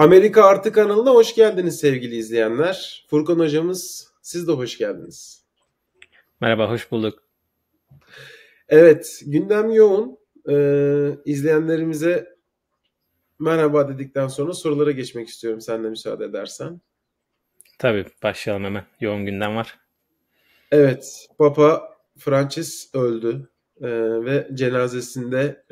Amerika Artı kanalına hoş geldiniz sevgili izleyenler. Furkan hocamız, siz de hoş geldiniz. Merhaba, hoş bulduk. Evet, gündem yoğun. İzleyenlerimize merhaba dedikten sonra sorulara geçmek istiyorum, sen de müsaade edersen. Tabii başlayalım hemen. Yoğun gündem var. Evet, Papa Francis öldü ve cenazesinde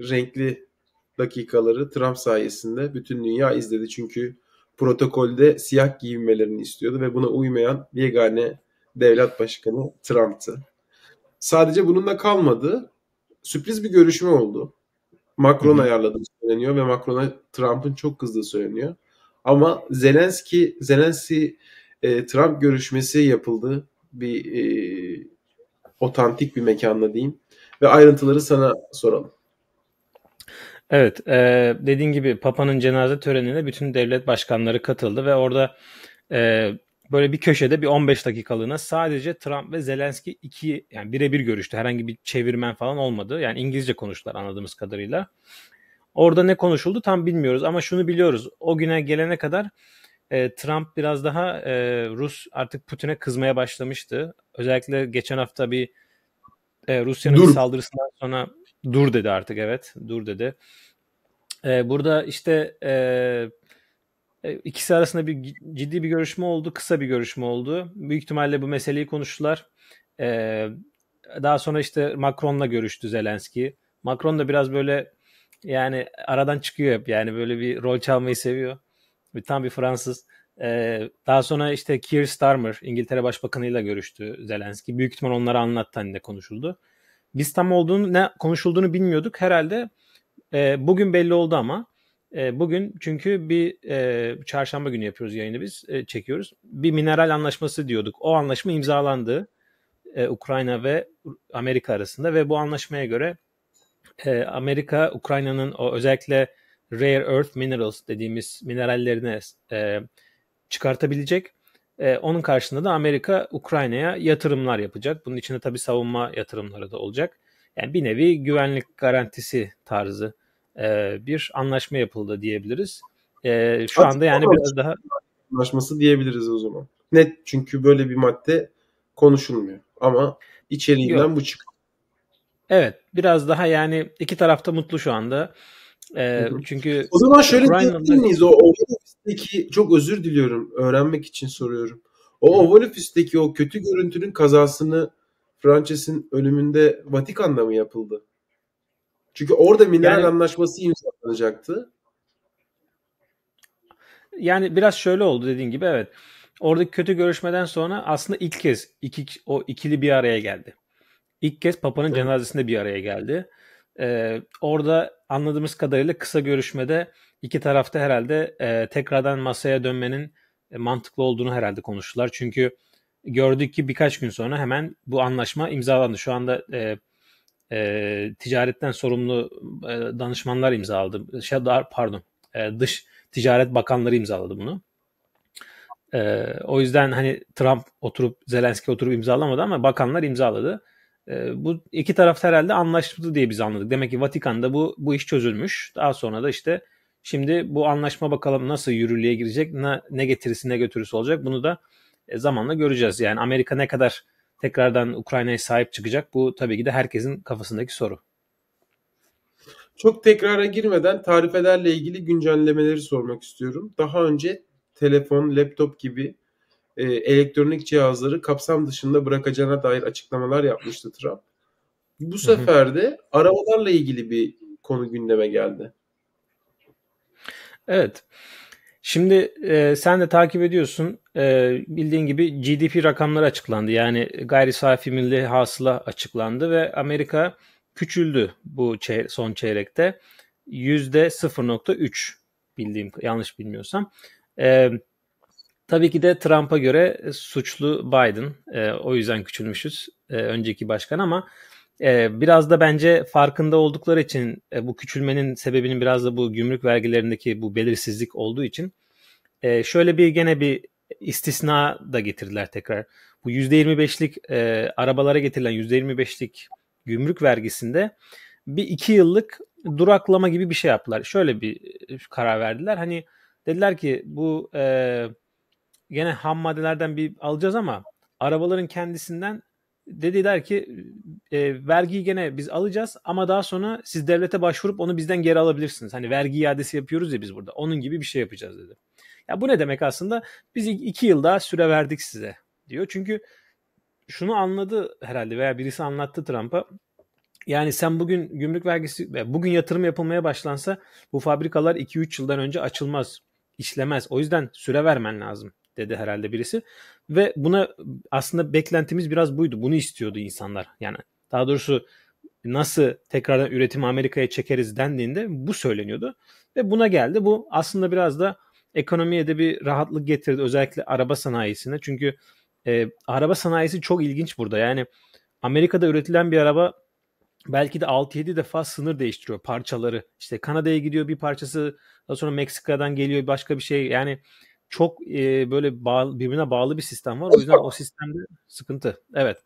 renkli dakikaları Trump sayesinde bütün dünya izledi. Çünkü protokolde siyah giyinmelerini istiyordu ve buna uymayan yegane devlet başkanı Trump'tı. Sadece bununla kalmadı. Sürpriz bir görüşme oldu. Hı Macron hı. ayarladığı söyleniyor ve Macron'a Trump'ın çok kızdığı söyleniyor. Ama Zelenski Trump görüşmesi yapıldı. Bir otantik bir mekanda diyeyim. Ve ayrıntıları sana soralım. Evet, dediğin gibi Papa'nın cenaze törenine bütün devlet başkanları katıldı ve orada e, böyle bir köşede bir 15 dakikalığına sadece Trump ve Zelenski yani birebir görüştü. Herhangi bir çevirmen falan olmadı. Yani İngilizce konuştular anladığımız kadarıyla. Orada ne konuşuldu tam bilmiyoruz ama şunu biliyoruz. O güne gelene kadar Trump biraz daha Rus artık Putin'e kızmaya başlamıştı. Özellikle geçen hafta bir Rusya'nın bir Dur. saldırısından sonra dur dedi artık, evet dur dedi. Burada işte ikisi arasında ciddi bir görüşme oldu, kısa bir görüşme oldu. Büyük ihtimalle bu meseleyi konuştular. E, Daha sonra işte Macron'la görüştü Zelenski. Macron da biraz böyle yani aradan çıkıyor hep, yani böyle bir rol çalmayı seviyor. Tam bir Fransız. Daha sonra işte Keir Starmer İngiltere Başbakanı'yla görüştü Zelenski. Büyük ihtimal onlara anlattı hani ne konuşuldu. Biz tam ne konuşulduğunu bilmiyorduk. Herhalde bugün belli oldu ama bugün çünkü bir çarşamba günü yapıyoruz yayını biz, çekiyoruz. Bir mineral anlaşması diyorduk. O anlaşma imzalandı Ukrayna ve Amerika arasında ve bu anlaşmaya göre Amerika Ukrayna'nın o özellikle rare earth minerals dediğimiz minerallerini çıkartabilecek. Onun karşılığında da Amerika Ukrayna'ya yatırımlar yapacak. Bunun içinde tabii savunma yatırımları da olacak. Yani bir nevi güvenlik garantisi tarzı bir anlaşma yapıldı diyebiliriz. Şu anda yani biraz daha Anlaşması diyebiliriz o zaman. Net, çünkü böyle bir madde konuşulmuyor. Ama içeriğinden yok. bu çıkıyor. Evet, biraz daha yani iki tarafta mutlu şu anda. Hı hı. Çünkü O zaman şöyle diyebilir Ukrayna'da miyiz? O oval ofisteki, çok özür diliyorum, öğrenmek için soruyorum. O oval ofisteki o kötü görüntünün kazasını Frances'in ölümünde Vatikan'da mı yapıldı? Çünkü orada mineral yani anlaşması imzalanacaktı. Yani biraz şöyle oldu dediğin gibi, evet. Oradaki kötü görüşmeden sonra aslında ilk kez o ikili bir araya geldi. İlk kez Papa'nın Evet. cenazesinde bir araya geldi. Orada anladığımız kadarıyla kısa görüşmede iki tarafta herhalde tekrardan masaya dönmenin mantıklı olduğunu herhalde konuştular. Çünkü gördük ki birkaç gün sonra hemen bu anlaşma imzalandı. Şu anda ticaretten sorumlu danışmanlar imzaladı. Pardon, dış ticaret bakanları imzaladı bunu. O yüzden hani Trump Zelenski oturup imzalamadı ama bakanlar imzaladı. Bu iki taraf herhalde anlaştı diye biz anladık. Demek ki Vatikan'da bu iş çözülmüş. Daha sonra da işte şimdi bu anlaşma bakalım nasıl yürürlüğe girecek, ne getirisi ne götürüsü olacak, bunu da zamanla göreceğiz. Yani Amerika ne kadar tekrardan Ukrayna'ya sahip çıkacak, bu tabii ki de herkesin kafasındaki soru. Çok tekrara girmeden tarifelerle ilgili güncellemeleri sormak istiyorum. Daha önce telefon, laptop gibi elektronik cihazları kapsam dışında bırakacağına dair açıklamalar yapmıştı Trump. Bu Hı hı. sefer de arabalarla ilgili bir konu gündeme geldi. Evet. Şimdi sen de takip ediyorsun. Bildiğin gibi GDP rakamları açıklandı. Yani gayri safi milli hasıla açıklandı ve Amerika küçüldü bu son çeyrekte. %0,3, yanlış bilmiyorsam. E, Tabii ki de Trump'a göre suçlu Biden. O yüzden küçülmüşüz, önceki başkan, ama biraz da bence farkında oldukları için bu küçülmenin sebebinin biraz da bu gümrük vergilerindeki bu belirsizlik olduğu için şöyle gene bir istisna da getirdiler tekrar. Bu %25'lik arabalara getirilen %25'lik gümrük vergisinde bir 2 yıllık duraklama gibi bir şey yaptılar. Şöyle bir karar verdiler. Hani dediler ki bu gene ham maddelerden bir alacağız ama arabaların kendisinden dediler ki vergiyi gene biz alacağız ama daha sonra siz devlete başvurup onu bizden geri alabilirsiniz. Hani vergi iadesi yapıyoruz ya biz burada. Onun gibi bir şey yapacağız dedi. Ya bu ne demek aslında? Biz 2 yıl daha süre verdik size diyor. Çünkü şunu anladı herhalde veya birisi anlattı Trump'a. Yani sen bugün gümrük vergisi, bugün yatırım yapılmaya başlansa bu fabrikalar 2-3 yıldan önce açılmaz, işlemez. O yüzden süre vermen lazım dedi herhalde birisi. Ve buna aslında beklentimiz biraz buydu. Bunu istiyordu insanlar. Yani daha doğrusu nasıl tekrardan üretimi Amerika'ya çekeriz dendiğinde bu söyleniyordu. Ve buna geldi. Bu aslında biraz da ekonomiye de bir rahatlık getirdi. Özellikle araba sanayisine. Çünkü araba sanayisi çok ilginç burada. Yani Amerika'da üretilen bir araba belki de 6-7 defa sınır değiştiriyor parçaları. İşte Kanada'ya gidiyor bir parçası, daha sonra Meksika'dan geliyor başka bir şey. Yani çok böyle birbirine bağlı bir sistem var. O yüzden o sistemde sıkıntı. Evet.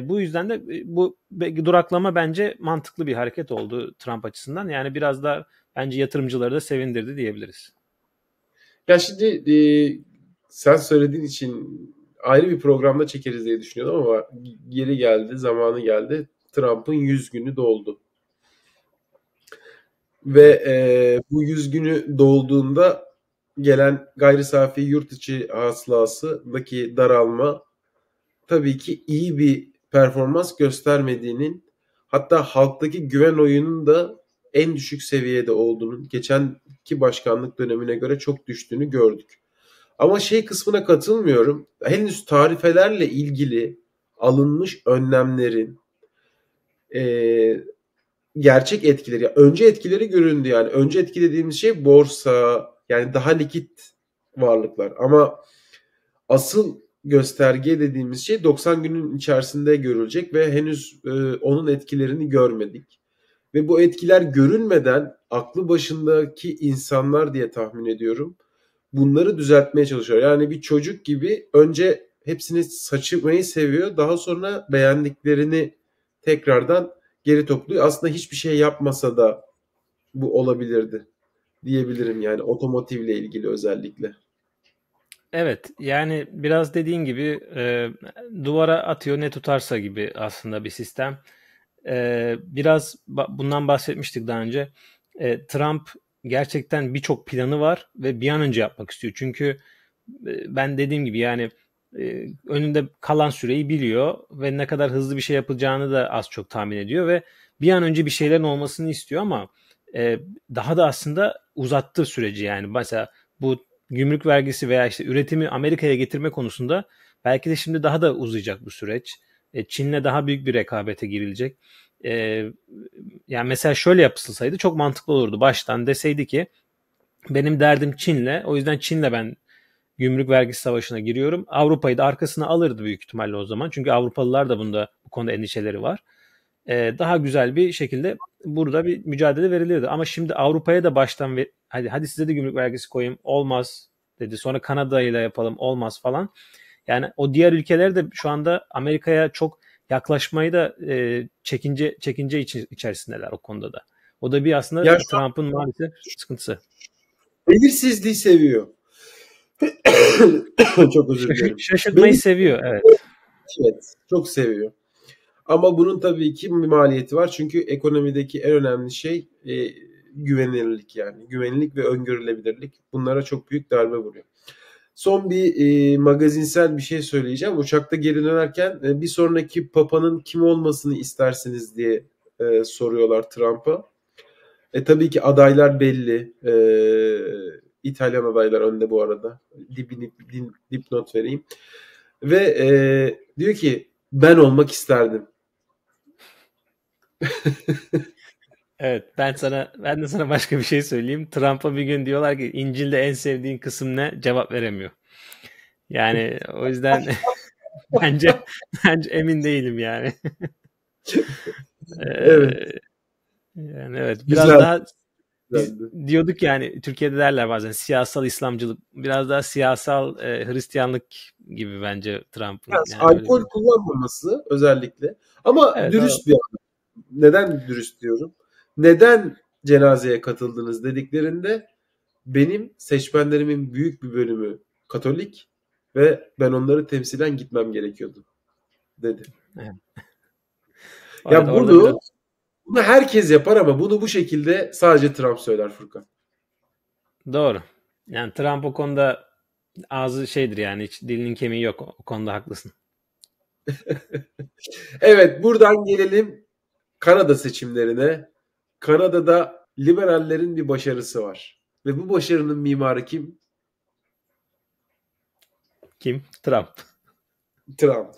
Bu yüzden de bu duraklama bence mantıklı bir hareket oldu Trump açısından. Yani biraz da bence yatırımcıları da sevindirdi diyebiliriz. Ya şimdi sen söylediğin için ayrı bir programda çekeriz diye düşünüyordum ama yeri geldi, zamanı geldi. Trump'ın 100 günü doldu. Ve bu 100 günü dolduğunda gelen gayri safi yurt içi hasılasındaki daralma tabii ki iyi bir performans göstermediğinin, hatta halktaki güven oyunun da en düşük seviyede olduğunun, geçenki başkanlık dönemine göre çok düştüğünü gördük. Ama şey kısmına katılmıyorum. Henüz tarifelerle ilgili alınmış önlemlerin gerçek etkileri, önce etkileri göründü yani. Önce etki dediğimiz şey borsa, yani daha likit varlıklar. Ama asıl gösterge dediğimiz şey 90 günün içerisinde görülecek ve henüz onun etkilerini görmedik. Ve bu etkiler görünmeden aklı başındaki insanlar diye tahmin ediyorum, bunları düzeltmeye çalışıyor. Yani bir çocuk gibi önce hepsini saçmayı seviyor. Daha sonra beğendiklerini tekrardan geri topluyor. Aslında hiçbir şey yapmasa da bu olabilirdi diyebilirim, yani otomotivle ilgili özellikle. Evet, yani biraz dediğin gibi duvara atıyor ne tutarsa gibi aslında bir sistem. Biraz bundan bahsetmiştik daha önce. Trump gerçekten birçok planı var ve bir an önce yapmak istiyor. Çünkü ben dediğim gibi yani önünde kalan süreyi biliyor ve ne kadar hızlı bir şey yapacağını da az çok tahmin ediyor ve bir an önce bir şeylerin olmasını istiyor ama daha da aslında uzattı süreci yani. Mesela bu gümrük vergisi veya işte üretimi Amerika'ya getirme konusunda belki de şimdi daha da uzayacak bu süreç. Çin'le daha büyük bir rekabete girilecek. E, Yani mesela şöyle yapılsaydı çok mantıklı olurdu. Baştan deseydi ki benim derdim Çin'le, o yüzden Çin'le ben gümrük vergisi savaşına giriyorum. Avrupa'yı da arkasına alırdı büyük ihtimalle o zaman. Çünkü Avrupalılar da bu konuda endişeleri var. Daha güzel bir şekilde burada bir mücadele verilirdi. Ama şimdi Avrupa'ya da baştan hadi size de gümrük vergisi koyayım, olmaz dedi. Sonra Kanada ile yapalım, olmaz falan. Yani o diğer ülkeler de şu anda Amerika'ya çok yaklaşmayı da çekince içerisindeler o konuda da. O da bir aslında Ya Trump'ın maalesef sıkıntısı. belirsizliği seviyor. Çok özür dilerim. Şaşırtmayı Belir seviyor, evet. evet, çok seviyor. Ama bunun tabii ki bir maliyeti var. Çünkü ekonomideki en önemli şey güvenilirlik yani. Güvenilirlik ve öngörülebilirlik. Bunlara çok büyük darbe vuruyor. Son bir magazinsel bir şey söyleyeceğim. Uçakta geri dönerken bir sonraki papanın kim olmasını istersiniz diye soruyorlar Trump'a. Tabii ki adaylar belli. İtalyan adaylar önde bu arada. Dipnot vereyim. Ve diyor ki ben olmak isterdim. Evet, ben de sana başka bir şey söyleyeyim. Trump'a bir gün diyorlar ki İncil'de en sevdiğin kısım ne? Cevap veremiyor. Yani o yüzden bence bence emin değilim yani. Evet. Ee, Yani evet biraz Güzel. daha biz Güzeldi. diyorduk yani Türkiye'de derler bazen siyasal İslamcılık biraz daha siyasal Hristiyanlık gibi bence Trump'ın Biraz yani öyle alkol bir. kullanmaması özellikle. Ama Evet, dürüst bir adam. Neden dürüst diyorum? Neden cenazeye katıldınız dediklerinde benim seçmenlerimin büyük bir bölümü Katolik ve ben onları temsilen gitmem gerekiyordu dedi. Evet. Evet, Ya orada biraz bunu herkes yapar ama bunu bu şekilde sadece Trump söyler Furkan. doğru. Yani Trump o konuda ağzı şeydir, yani hiç dilinin kemiği yok. O konuda haklısın. Evet, buradan gelelim Kanada seçimlerine. Kanada'da liberallerin bir başarısı var. Ve bu başarının mimarı kim? Kim? Trump. Trump.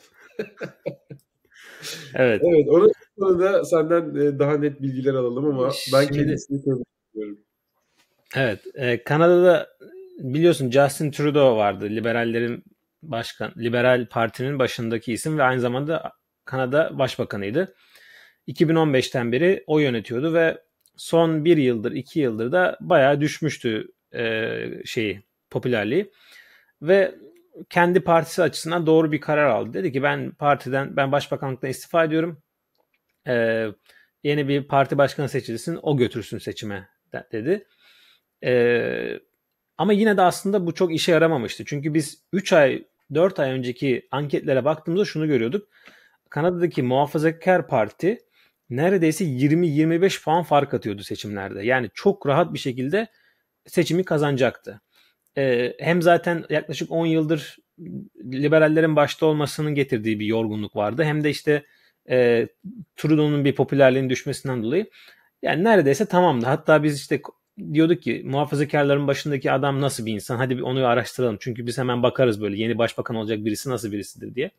Evet. Evet, onun konuda senden daha net bilgiler alalım ama ben Şimdi kendisini tebrik ediyorum. evet, Kanada'da biliyorsun Justin Trudeau vardı. Liberal Parti'nin başındaki isim ve aynı zamanda Kanada Başbakanıydı. 2015'ten beri o yönetiyordu ve son 2 yıldır da bayağı düşmüştü popülerliği ve kendi partisi açısından doğru bir karar aldı. Dedi ki ben başbakanlıktan istifa ediyorum. Yeni bir parti başkanı seçilsin, o götürsün seçime dedi. Ama yine de aslında bu çok işe yaramamıştı. Çünkü biz 4 ay önceki anketlere baktığımızda şunu görüyorduk. Kanada'daki Muhafazakar Parti neredeyse 20-25 puan fark atıyordu seçimlerde. Yani çok rahat bir şekilde seçimi kazanacaktı. Hem zaten yaklaşık 10 yıldır liberallerin başta olmasının getirdiği bir yorgunluk vardı. Hem de işte Trudeau'nun bir popülerliğinin düşmesinden dolayı yani neredeyse tamamdı. Hatta biz işte diyorduk ki muhafazakarların başındaki adam nasıl bir insan? Hadi onu araştıralım. Çünkü biz hemen bakarız böyle yeni başbakan olacak birisi nasıl birisidir diye.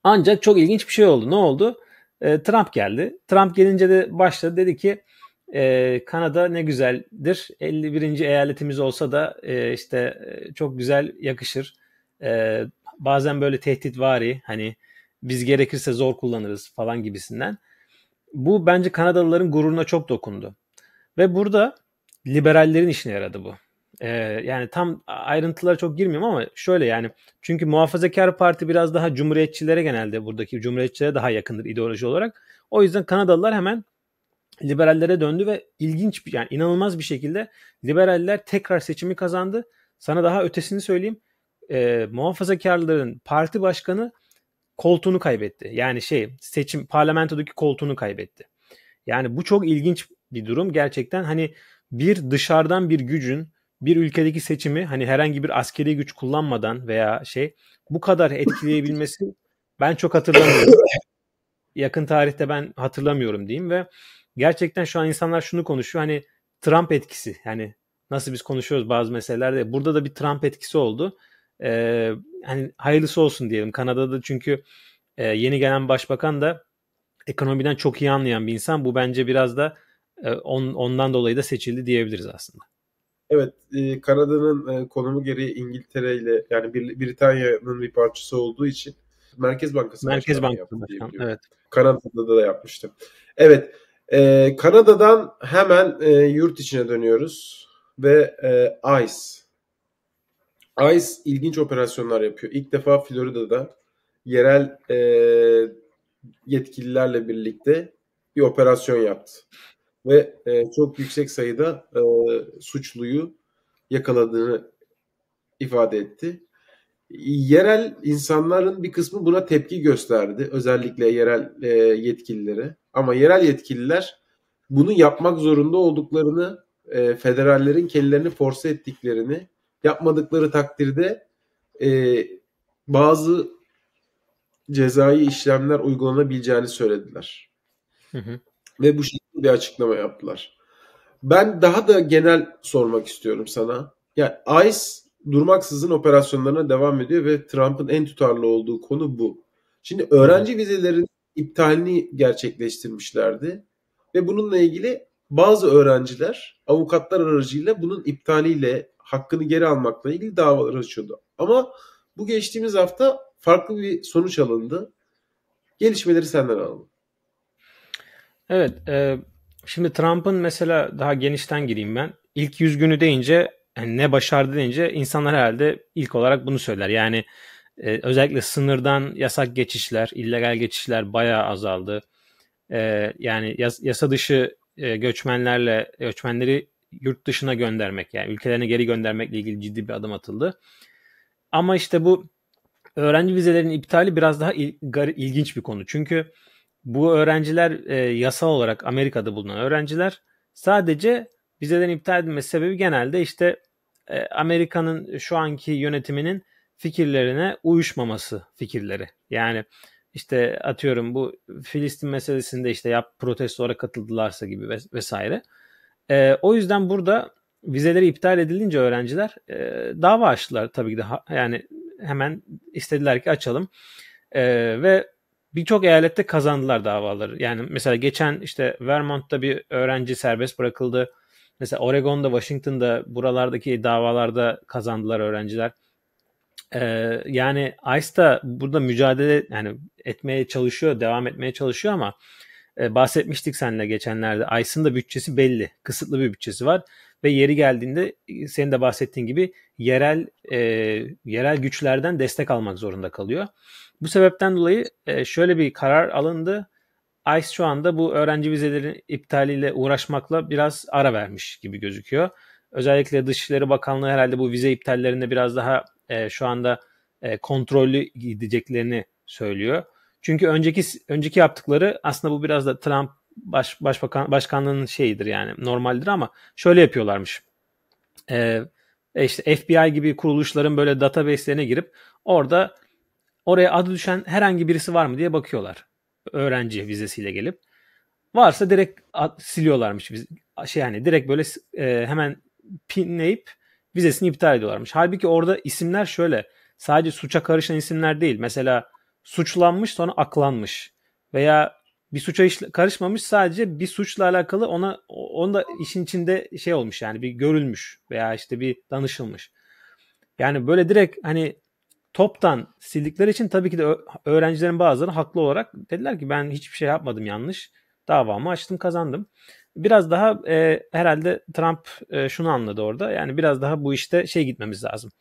Ancak çok ilginç bir şey oldu. Ne oldu? Trump geldi. Trump gelince de başladı. Dedi ki Kanada ne güzeldir. 51. eyaletimiz olsa da çok güzel yakışır. Bazen böyle tehditvari, hani biz gerekirse zor kullanırız falan gibisinden. Bu bence Kanadalıların gururuna çok dokundu. Ve burada liberallerin işine yaradı bu. Yani tam ayrıntılara çok girmiyorum ama şöyle, yani çünkü Muhafazakar Parti biraz daha cumhuriyetçilere, genelde buradaki cumhuriyetçilere daha yakındır ideoloji olarak. O yüzden Kanadalılar hemen liberallere döndü ve yani inanılmaz bir şekilde liberaller tekrar seçimi kazandı. Sana daha ötesini söyleyeyim. Muhafazakarların parti başkanı koltuğunu kaybetti. Yani parlamentodaki koltuğunu kaybetti. Yani bu çok ilginç bir durum gerçekten. Hani bir dışarıdan bir gücün bir ülkedeki seçimi, hani herhangi bir askeri güç kullanmadan veya bu kadar etkileyebilmesi ben çok hatırlamıyorum. Yakın tarihte ben hatırlamıyorum diyeyim ve gerçekten şu an insanlar şunu konuşuyor, hani Trump etkisi, yani nasıl biz konuşuyoruz bazı meselelerde, burada da bir Trump etkisi oldu. Hani hayırlısı olsun diyelim Kanada'da, çünkü yeni gelen başbakan da ekonomiden çok iyi anlayan bir insan. Bu bence biraz da ondan dolayı da seçildi diyebiliriz aslında. Evet, Kanada'nın konumu gereği İngiltere ile yani Britanya'nın bir parçası olduğu için Merkez Bankası Merkez Başkanlığı Bankası yaptı diye Başkanı, biliyorum. evet. Kanada'da da yapmıştı. Evet, Kanada'dan hemen yurt içine dönüyoruz ve ICE. ICE ilginç operasyonlar yapıyor. İlk defa Florida'da yerel yetkililerle birlikte bir operasyon yaptı. Ve çok yüksek sayıda suçluyu yakaladığını ifade etti. Yerel insanların bir kısmı buna tepki gösterdi. Özellikle yerel yetkililere. Ama yerel yetkililer bunu yapmak zorunda olduklarını, federallerin kendilerini force ettiklerini, yapmadıkları takdirde bazı cezai işlemler uygulanabileceğini söylediler. Hı hı. Ve bu şekilde bir açıklama yaptılar. Ben daha da genel sormak istiyorum sana. Ya ICE durmaksızın operasyonlarına devam ediyor ve Trump'ın en tutarlı olduğu konu bu. Şimdi öğrenci vizelerin iptalini gerçekleştirmişlerdi ve bununla ilgili bazı öğrenciler avukatlar aracıyla bunun iptaliyle hakkını geri almakla ilgili davalar açıyordu. Ama bu geçtiğimiz hafta farklı bir sonuç alındı. Gelişmeleri senden alalım. Evet, şimdi Trump'ın mesela daha genişten gireyim ben. İlk 100 günü deyince, yani ne başardı deyince insanlar herhalde ilk olarak bunu söyler. Yani özellikle sınırdan yasak geçişler, illegal geçişler bayağı azaldı. Yani yasa dışı göçmenleri yurt dışına göndermek, yani ülkelerine geri göndermekle ilgili ciddi bir adım atıldı. Ama işte bu öğrenci vizelerinin iptali biraz daha ilginç bir konu. Çünkü bu öğrenciler yasal olarak Amerika'da bulunan öğrenciler, sadece vizelerin iptal edilmesi sebebi genelde işte Amerika'nın şu anki yönetiminin fikirlerine uyuşmaması fikirleri. Yani işte atıyorum bu Filistin meselesinde işte protestolara katıldılarsa gibi vesaire. O yüzden burada vizeleri iptal edilince öğrenciler dava açtılar tabii ki de, yani hemen istediler ki açalım. Ve birçok eyalette kazandılar davaları. Yani mesela geçen işte Vermont'ta bir öğrenci serbest bırakıldı. Mesela Oregon'da, Washington'da, buralardaki davalarda kazandılar öğrenciler. Yani ICE da burada mücadele yani etmeye çalışıyor, devam etmeye çalışıyor ama bahsetmiştik seninle geçenlerde. ICE'ın da bütçesi belli. Kısıtlı bir bütçesi var ve yeri geldiğinde senin de bahsettiğin gibi yerel güçlerden destek almak zorunda kalıyor. Bu sebepten dolayı şöyle bir karar alındı. ICE şu anda bu öğrenci vizelerin iptaliyle uğraşmakla biraz ara vermiş gibi gözüküyor. Özellikle Dışişleri Bakanlığı herhalde bu vize iptallerinde biraz daha şu anda kontrollü gideceklerini söylüyor. Çünkü önceki yaptıkları aslında bu biraz da Trump başkanlığının şeyidir, yani normaldir, ama şöyle yapıyorlarmış. İşte FBI gibi kuruluşların böyle database'lerine girip oraya adı düşen herhangi birisi var mı diye bakıyorlar. Öğrenci vizesiyle gelip. Varsa direkt siliyorlarmış. Yani direkt böyle hemen pinleyip vizesini iptal ediyorlarmış. Halbuki orada isimler şöyle. Sadece suça karışan isimler değil. Mesela suçlanmış sonra aklanmış. Veya bir suça karışmamış, sadece bir suçla alakalı onda işin içinde şey olmuş, yani bir görülmüş veya işte bir danışılmış. Yani böyle direkt hani toptan sildikleri için tabii ki de öğrencilerin bazıları haklı olarak dediler ki ben hiçbir şey yapmadım yanlış. Davamı açtım, kazandım. Biraz daha herhalde Trump şunu anladı orada. Yani biraz daha bu işte gitmemiz lazım.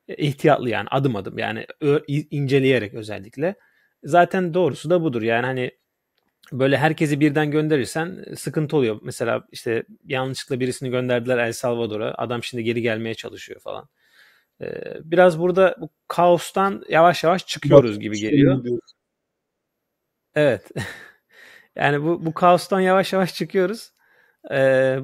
İhtiyatlı, yani adım adım, yani inceleyerek özellikle. Zaten doğrusu da budur. Yani hani böyle herkesi birden gönderirsen sıkıntı oluyor. Mesela işte yanlışlıkla birisini gönderdiler El Salvador'a. Adam şimdi geri gelmeye çalışıyor falan. Biraz burada bu kaostan yavaş yavaş Bak, çıkıyoruz gibi geliyor. Evet. Yani bu kaostan yavaş yavaş çıkıyoruz.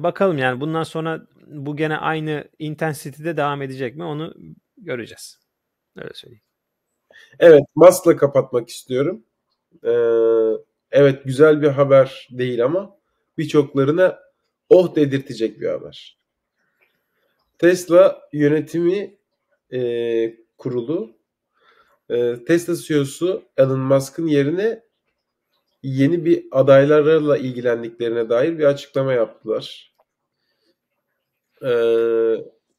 Bakalım yani bundan sonra bu gene aynı intensity'de devam edecek mi, onu göreceğiz. Öyle söyleyeyim. Evet, Musk'la kapatmak istiyorum. Ee, evet, güzel bir haber değil ama birçoklarına oh dedirtecek bir haber. Tesla yönetimi kurulu Tesla CEO'su Elon Musk'ın yerine yeni bir adaylarla ilgilendiklerine dair bir açıklama yaptılar.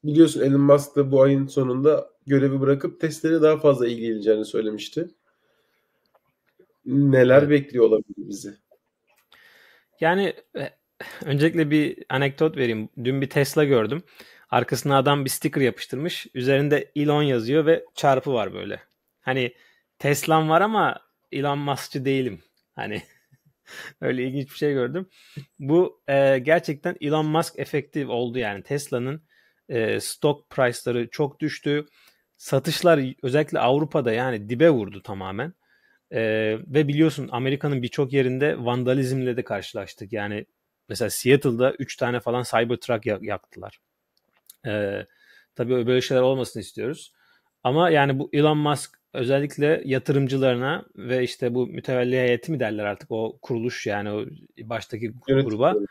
Biliyorsun Elon Musk da bu ayın sonunda görevi bırakıp Tesla'ya daha fazla ilgileneceğini söylemişti. Neler Evet. bekliyor olabilir bizi? Yani öncelikle bir anekdot vereyim. Dün bir Tesla gördüm. Arkasına adam bir sticker yapıştırmış. Üzerinde Elon yazıyor ve çarpı var böyle. Hani Tesla'm var ama Elon Musk'çı değilim. Hani öyle ilginç bir şey gördüm. Bu gerçekten Elon Musk efekti oldu yani. Tesla'nın stock price'ları çok düştü. Satışlar özellikle Avrupa'da yani dibe vurdu tamamen. Ve biliyorsun Amerika'nın birçok yerinde vandalizmle de karşılaştık. Yani mesela Seattle'da 3 tane falan Cybertruck yaktılar. Ee, tabii böyle şeyler olmasını istiyoruz. Ama yani bu Elon Musk özellikle yatırımcılarına ve işte bu mütevelli heyeti mi derler artık, o kuruluş, yani o baştaki gruba, Yönetim.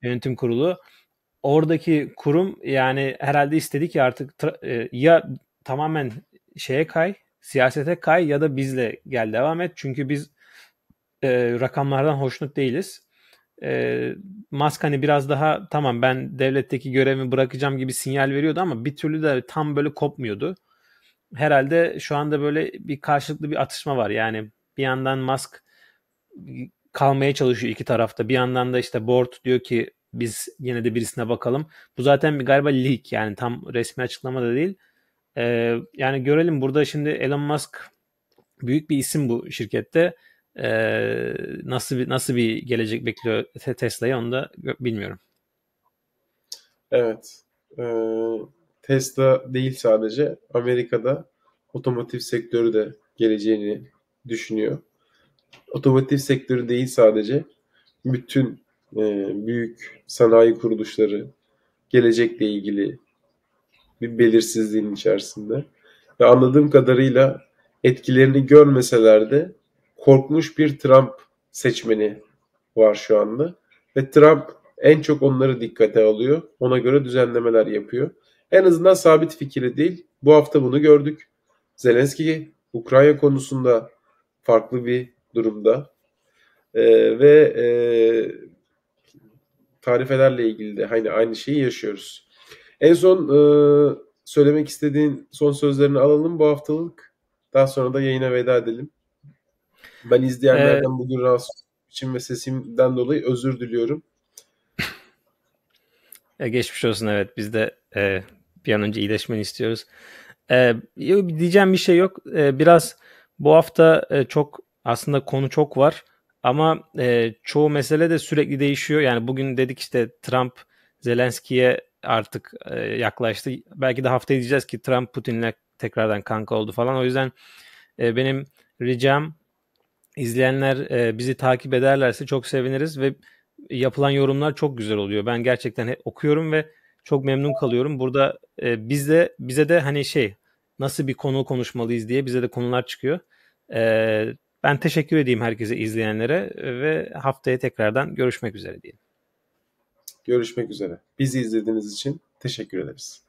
yönetim kurulu, oradaki kurum yani herhalde istedi ki artık ya tamamen siyasete kay ya da bizle gel devam et. Çünkü biz rakamlardan hoşnut değiliz. Musk hani biraz daha tamam ben devletteki görevimi bırakacağım gibi sinyal veriyordu ama bir türlü de tam böyle kopmuyordu. Herhalde şu anda böyle bir karşılıklı bir atışma var. Yani bir yandan Musk kalmaya çalışıyor iki tarafta. Bir yandan da işte board diyor ki biz yine de birisine bakalım. Bu zaten bir galiba leak, yani tam resmi açıklama da değil. Yani görelim, burada şimdi Elon Musk büyük bir isim bu şirkette. Nasıl bir gelecek bekliyor Tesla'yı, onu da bilmiyorum. Evet. Tesla değil sadece, Amerika'da otomotiv sektörü de geleceğini düşünüyor. Otomotiv sektörü değil sadece, bütün büyük sanayi kuruluşları gelecekle ilgili bir belirsizliğin içerisinde. Ve anladığım kadarıyla etkilerini görmeseler de korkmuş bir Trump seçmeni var şu anda. Ve Trump en çok onları dikkate alıyor. Ona göre düzenlemeler yapıyor. En azından sabit fikri değil. Bu hafta bunu gördük. Zelenski Ukrayna konusunda farklı bir durumda. Ve tarifelerle ilgili de aynı şeyi yaşıyoruz. En son söylemek istediğin son sözlerini alalım bu haftalık. Daha sonra da yayına veda edelim. Ben Ee, izleyenlerden bugün rahatsız için ve sesimden dolayı özür diliyorum. Geçmiş olsun, evet, biz de bir an önce iyileşmeni istiyoruz. Diyeceğim bir şey yok. Biraz bu hafta çok aslında konu çok var ama çoğu mesele de sürekli değişiyor. Yani bugün dedik işte Trump Zelenski'ye artık yaklaştı. Belki de haftaya diyeceğiz ki Trump Putin'le tekrardan kanka oldu falan. O yüzden benim ricam, İzleyenler bizi takip ederlerse çok seviniriz ve yapılan yorumlar çok güzel oluyor. Ben gerçekten hep okuyorum ve çok memnun kalıyorum. Burada bize de hani nasıl bir konu konuşmalıyız diye bize de konular çıkıyor. Ben teşekkür edeyim herkese, izleyenlere, ve haftaya tekrardan görüşmek üzere diyelim. Görüşmek üzere. Bizi izlediğiniz için teşekkür ederiz.